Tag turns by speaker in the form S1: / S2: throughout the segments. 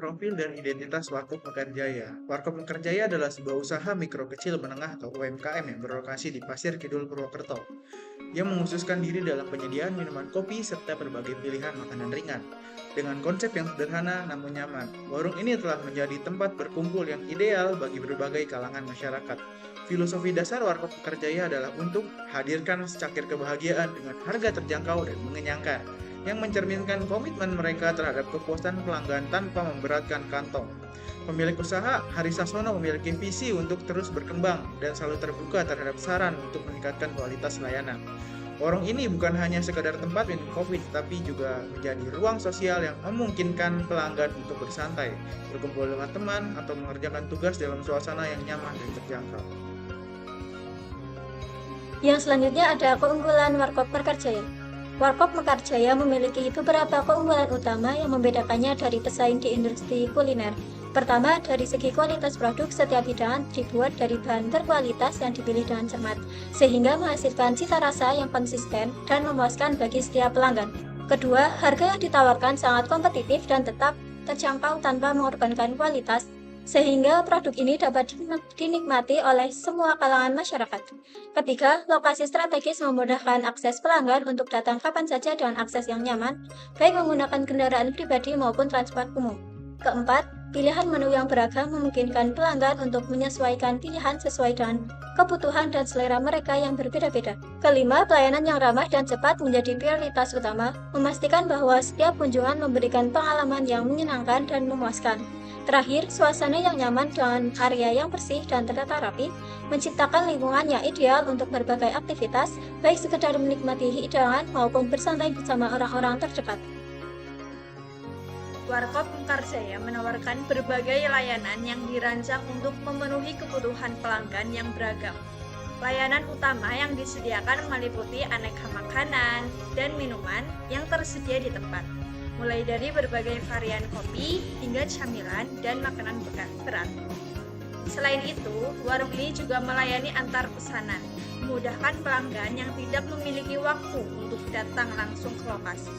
S1: Profil dan identitas Warkop Mekarjaya. Warkop Mekarjaya adalah sebuah usaha mikro kecil menengah atau UMKM yang berlokasi di Pasir Kidul Purwokerto, yang mengkhususkan diri dalam penyediaan minuman kopi serta berbagai pilihan makanan ringan. Dengan konsep yang sederhana namun nyaman, warung ini telah menjadi tempat berkumpul yang ideal bagi berbagai kalangan masyarakat. Filosofi dasar Warkop Mekarjaya adalah untuk hadirkan secangkir kebahagiaan dengan harga terjangkau dan mengenyangkan, yang mencerminkan komitmen mereka terhadap kepuasan pelanggan tanpa memberatkan kantong. Pemilik usaha, Hari Sasono, memiliki visi untuk terus berkembang dan selalu terbuka terhadap saran untuk meningkatkan kualitas layanan. Warung ini bukan hanya sekedar tempat minum kopi, tapi juga menjadi ruang sosial yang memungkinkan pelanggan untuk bersantai, berkumpul dengan teman, atau mengerjakan tugas dalam suasana yang nyaman dan terjangkau.
S2: Yang selanjutnya ada keunggulan Warkop Mekarjaya. Warkop Mekarjaya memiliki beberapa keunggulan utama yang membedakannya dari pesaing di industri kuliner. Pertama, dari segi kualitas produk, setiap hidangan dibuat dari bahan berkualitas yang dipilih dengan cermat, sehingga menghasilkan cita rasa yang konsisten dan memuaskan bagi setiap pelanggan. Kedua, harga yang ditawarkan sangat kompetitif dan tetap terjangkau tanpa mengorbankan kualitas, sehingga produk ini dapat dinikmati oleh semua kalangan masyarakat. Ketiga, lokasi strategis memudahkan akses pelanggan untuk datang kapan saja dengan akses yang nyaman, baik menggunakan kendaraan pribadi maupun transport umum. Keempat, pilihan menu yang beragam memungkinkan pelanggan untuk menyesuaikan pilihan sesuai dengan kebutuhan dan selera mereka yang berbeda-beda. Kelima, pelayanan yang ramah dan cepat menjadi prioritas utama, memastikan bahwa setiap kunjungan memberikan pengalaman yang menyenangkan dan memuaskan. Terakhir, suasana yang nyaman dengan area yang bersih dan tertata rapi menciptakan lingkungan yang ideal untuk berbagai aktivitas, baik sekedar menikmati hidangan maupun bersantai bersama orang-orang terdekat.
S3: Warkop Mekarjaya menawarkan berbagai layanan yang dirancang untuk memenuhi kebutuhan pelanggan yang beragam. Layanan utama yang disediakan meliputi aneka makanan dan minuman yang tersedia di tempat, mulai dari berbagai varian kopi hingga camilan dan makanan berat. Selain itu, warung ini juga melayani antar pesanan, memudahkan pelanggan yang tidak memiliki waktu untuk datang langsung ke lokasi.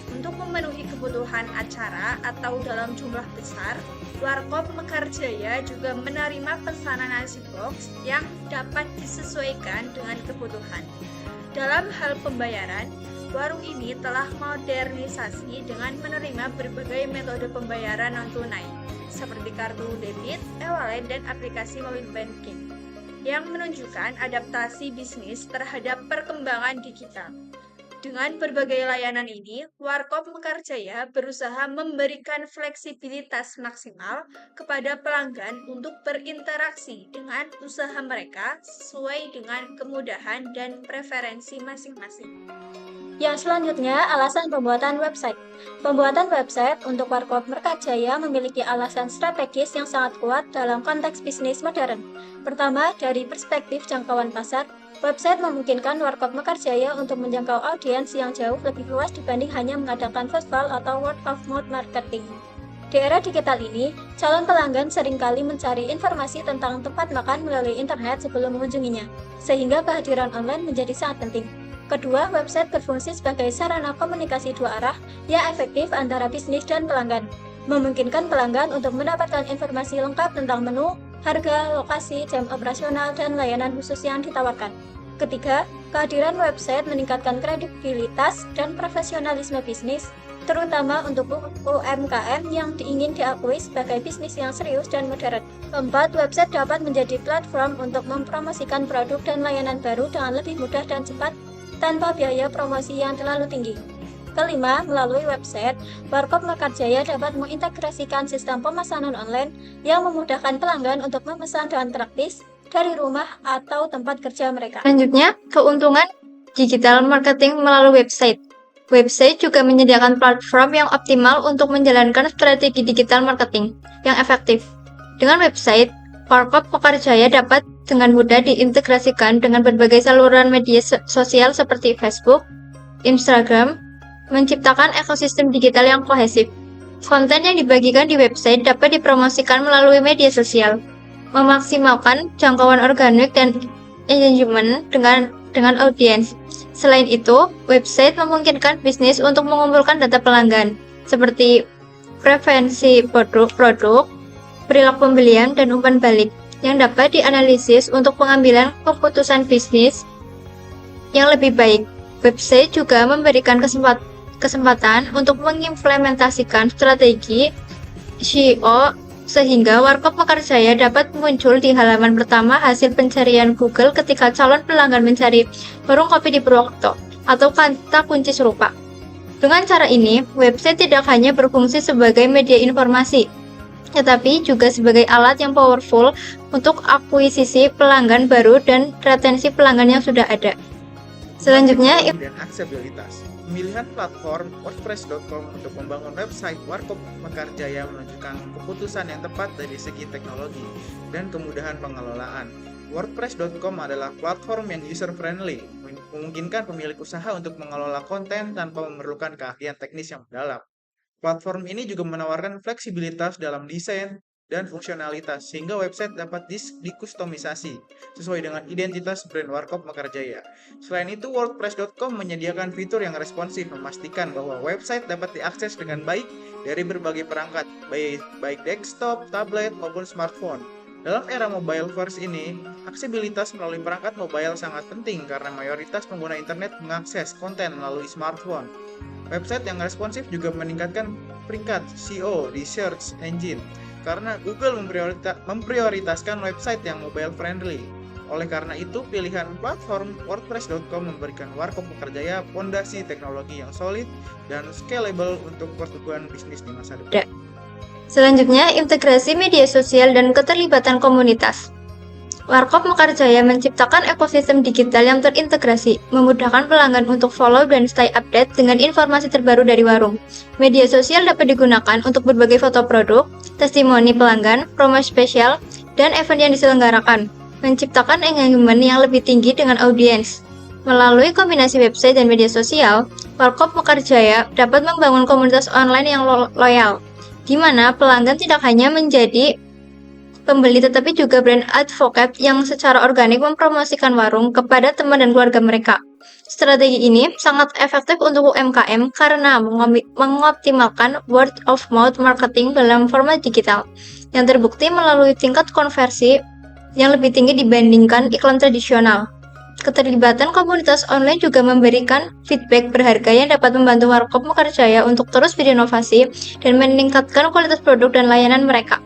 S3: Untuk memenuhi kebutuhan acara atau dalam jumlah besar, Warkop Mekarjaya juga menerima pesanan nasi box yang dapat disesuaikan dengan kebutuhan. Dalam hal pembayaran, warung ini telah modernisasi dengan menerima berbagai metode pembayaran non-tunai, seperti kartu debit, e-wallet, dan aplikasi mobile banking, yang menunjukkan adaptasi bisnis terhadap perkembangan digital. Dengan berbagai layanan ini, Warkop Mekarjaya berusaha memberikan fleksibilitas maksimal kepada pelanggan untuk berinteraksi dengan usaha mereka sesuai dengan kemudahan dan preferensi masing-masing.
S2: Yang selanjutnya, alasan pembuatan website. Pembuatan website untuk Warkop Mekarjaya memiliki alasan strategis yang sangat kuat dalam konteks bisnis modern. Pertama, dari perspektif jangkauan pasar, website memungkinkan Warkop Mekarjaya untuk menjangkau audiens yang jauh lebih luas dibanding hanya mengadakan virtual atau word of mouth marketing. Di era digital ini, calon pelanggan seringkali mencari informasi tentang tempat makan melalui internet sebelum mengunjunginya, sehingga kehadiran online menjadi sangat penting. Kedua, website berfungsi sebagai sarana komunikasi dua arah yang efektif antara bisnis dan pelanggan, memungkinkan pelanggan untuk mendapatkan informasi lengkap tentang menu, harga, lokasi, jam operasional, dan layanan khusus yang ditawarkan. Ketiga, kehadiran website meningkatkan kredibilitas dan profesionalisme bisnis, terutama untuk UMKM yang ingin diakui sebagai bisnis yang serius dan modern. Keempat, website dapat menjadi platform untuk mempromosikan produk dan layanan baru dengan lebih mudah dan cepat tanpa biaya promosi yang terlalu tinggi. Kelima, melalui website, Warkop Mekarjaya dapat mengintegrasikan sistem pemesanan online yang memudahkan pelanggan untuk memesan dengan praktis dari rumah atau tempat kerja mereka.
S4: Selanjutnya, keuntungan digital marketing melalui website. Website juga menyediakan platform yang optimal untuk menjalankan strategi digital marketing yang efektif. Dengan website, Warkop Mekarjaya dapat dengan mudah diintegrasikan dengan berbagai saluran media sosial seperti Facebook, Instagram, menciptakan ekosistem digital yang kohesif. Konten yang dibagikan di website dapat dipromosikan melalui media sosial, memaksimalkan jangkauan organik dan engagement dengan audiens. Selain itu, website memungkinkan bisnis untuk mengumpulkan data pelanggan, seperti preferensi produk, perilaku pembelian, dan umpan balik yang dapat dianalisis untuk pengambilan keputusan bisnis yang lebih baik. Website juga memberikan kesempatan untuk mengimplementasikan strategi SEO sehingga Warkop Mekarjaya dapat muncul di halaman pertama hasil pencarian Google ketika calon pelanggan mencari warung kopi di Purwokerto atau kata kunci serupa. Dengan cara ini, website tidak hanya berfungsi sebagai media informasi, tetapi juga sebagai alat yang powerful untuk akuisisi pelanggan baru dan retensi pelanggan yang sudah ada. Selanjutnya,
S1: dan aksesibilitas. Pemilihan platform WordPress.com untuk membangun website Warkop Mekarjaya menunjukkan keputusan yang tepat dari segi teknologi dan kemudahan pengelolaan. WordPress.com adalah platform yang user-friendly, memungkinkan pemilik usaha untuk mengelola konten tanpa memerlukan keahlian teknis yang mendalam. Platform ini juga menawarkan fleksibilitas dalam desain dan fungsionalitas, sehingga website dapat dikustomisasi sesuai dengan identitas brand Warkop Mekarjaya. Selain itu, WordPress.com menyediakan fitur yang responsif, memastikan bahwa website dapat diakses dengan baik dari berbagai perangkat, baik desktop, tablet, maupun smartphone. Dalam era mobile first ini, aksesibilitas melalui perangkat mobile sangat penting karena mayoritas pengguna internet mengakses konten melalui smartphone. Website yang responsif juga meningkatkan peringkat SEO di search engine karena Google memprioritaskan website yang mobile friendly. Oleh karena itu, pilihan platform WordPress.com memberikan Warkop Mekarjaya fondasi teknologi yang solid dan scalable untuk pertumbuhan bisnis di masa depan.
S4: Selanjutnya, integrasi media sosial dan keterlibatan komunitas. Warkop Mekarjaya menciptakan ekosistem digital yang terintegrasi, memudahkan pelanggan untuk follow dan stay update dengan informasi terbaru dari warung. Media sosial dapat digunakan untuk berbagai foto produk, testimoni pelanggan, promo spesial, dan event yang diselenggarakan, menciptakan engagement yang lebih tinggi dengan audiens. Melalui kombinasi website dan media sosial, Warkop Mekarjaya dapat membangun komunitas online yang loyal, di mana pelanggan tidak hanya menjadi pembeli tetapi juga brand advocate yang secara organik mempromosikan warung kepada teman dan keluarga mereka. Strategi ini sangat efektif untuk UMKM karena mengoptimalkan word of mouth marketing dalam format digital, yang terbukti melalui tingkat konversi yang lebih tinggi dibandingkan iklan tradisional. Keterlibatan komunitas online juga memberikan feedback berharga yang dapat membantu Warkop Mekarjaya untuk terus berinovasi dan meningkatkan kualitas produk dan layanan mereka.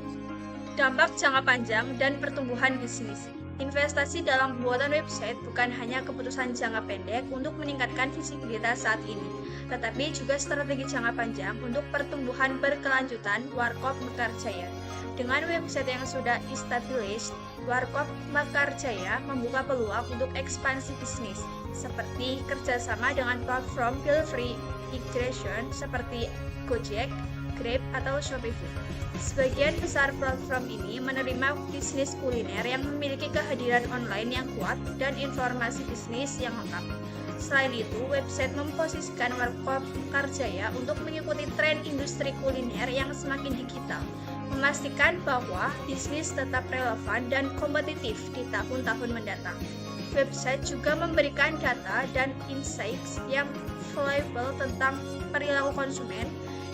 S3: Dampak jangka panjang dan pertumbuhan bisnis. Investasi dalam pembuatan website bukan hanya keputusan jangka pendek untuk meningkatkan visibilitas saat ini, tetapi juga strategi jangka panjang untuk pertumbuhan berkelanjutan Warkop Mekarjaya. Dengan website yang sudah established, Warkop Mekarjaya membuka peluang untuk ekspansi bisnis, seperti kerjasama dengan platform delivery integration seperti Gojek, Grab, atau Shopify. Sebagian besar platform ini menerima bisnis kuliner yang memiliki kehadiran online yang kuat dan informasi bisnis yang lengkap. Selain itu, website memposisikan Warkop Mekarjaya untuk mengikuti tren industri kuliner yang semakin digital, memastikan bahwa bisnis tetap relevan dan kompetitif di tahun-tahun mendatang. Website juga memberikan data dan insights yang valuable tentang perilaku konsumen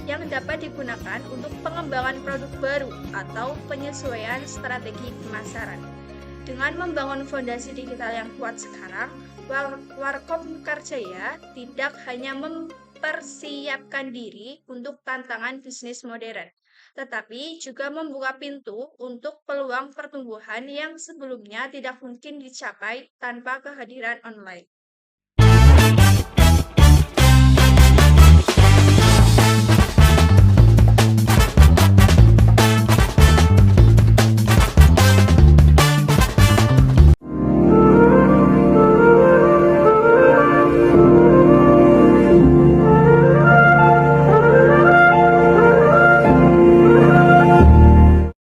S3: yang dapat digunakan untuk pengembangan produk baru atau penyesuaian strategi pemasaran. Dengan membangun fondasi digital yang kuat sekarang, Warkop Mekarjaya tidak hanya mempersiapkan diri untuk tantangan bisnis modern, tetapi juga membuka pintu untuk peluang pertumbuhan yang sebelumnya tidak mungkin dicapai tanpa kehadiran online.